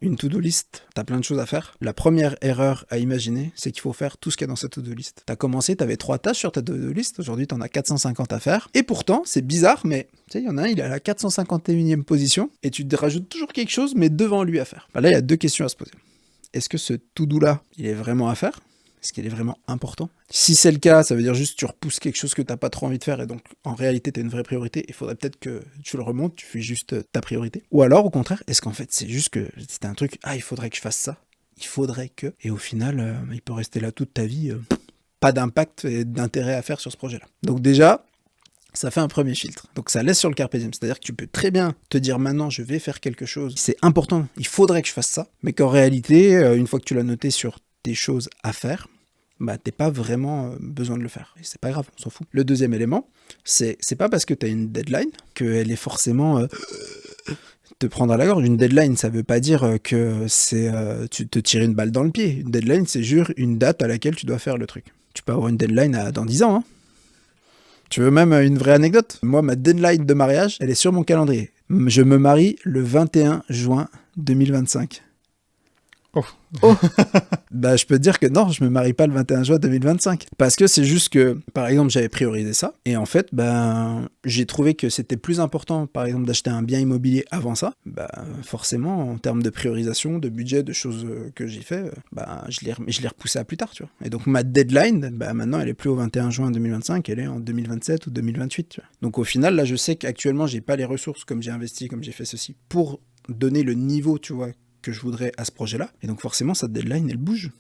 Une to-do list, t'as plein de choses à faire. La première erreur à imaginer, c'est qu'il faut faire tout ce qu'il y a dans cette to-do list. T'as commencé, t'avais 3 tâches sur ta to-do list, aujourd'hui t'en as 450 à faire. Et pourtant, c'est bizarre, mais tu sais, il y en a un, il est à la 451e position, et tu te rajoutes toujours quelque chose, mais devant lui à faire. Bah là, il y a 2 questions à se poser. Est-ce que ce to-do là, il est vraiment à faire ? Est-ce qu'il est vraiment important ? Si c'est le cas, ça veut dire juste que tu repousses quelque chose que t'as pas trop envie de faire et donc en réalité t'as une vraie priorité. Il faudrait peut-être que tu le remontes, tu fais juste ta priorité. Ou alors au contraire, est-ce qu'en fait c'est juste que c'est un truc, il faudrait que je fasse ça, il faudrait que, et au final il peut rester là toute ta vie, pas d'impact et d'intérêt à faire sur ce projet-là. Donc déjà, ça fait un premier filtre. Donc ça laisse sur le carpe diem. C'est-à-dire que tu peux très bien te dire maintenant je vais faire quelque chose, c'est important, il faudrait que je fasse ça, mais qu'en réalité, une fois que tu l'as noté sur tes choses à faire, bah t'es pas vraiment besoin de le faire. Et c'est pas grave, on s'en fout. Le deuxième élément, c'est pas parce que t'as une deadline qu'elle est forcément te prendre à la gorge. Une deadline, ça veut pas dire que c'est tu te tires une balle dans le pied. Une deadline, c'est juste une date à laquelle tu dois faire le truc. Tu peux avoir une deadline dans 10 ans, hein. Tu veux même une vraie anecdote ? Moi, ma deadline de mariage, elle est sur mon calendrier. Je me marie le 21 juin 2025. Oh. Oh. Bah, je peux te dire que non, je me marie pas le 21 juin 2025. Parce que c'est juste que, par exemple, j'avais priorisé ça. Et en fait, j'ai trouvé que c'était plus important, par exemple, d'acheter un bien immobilier avant ça. Forcément, en termes de priorisation, de budget, de choses que j'ai fait, je l'ai repoussé à plus tard, tu vois. Et donc, ma deadline, maintenant, elle est plus au 21 juin 2025, elle est en 2027 ou 2028, tu vois. Donc, au final, là, je sais qu'actuellement, j'ai pas les ressources, comme j'ai investi, comme j'ai fait ceci, pour donner le niveau, tu vois, que je voudrais à ce projet-là. Et donc forcément, cette deadline, elle bouge.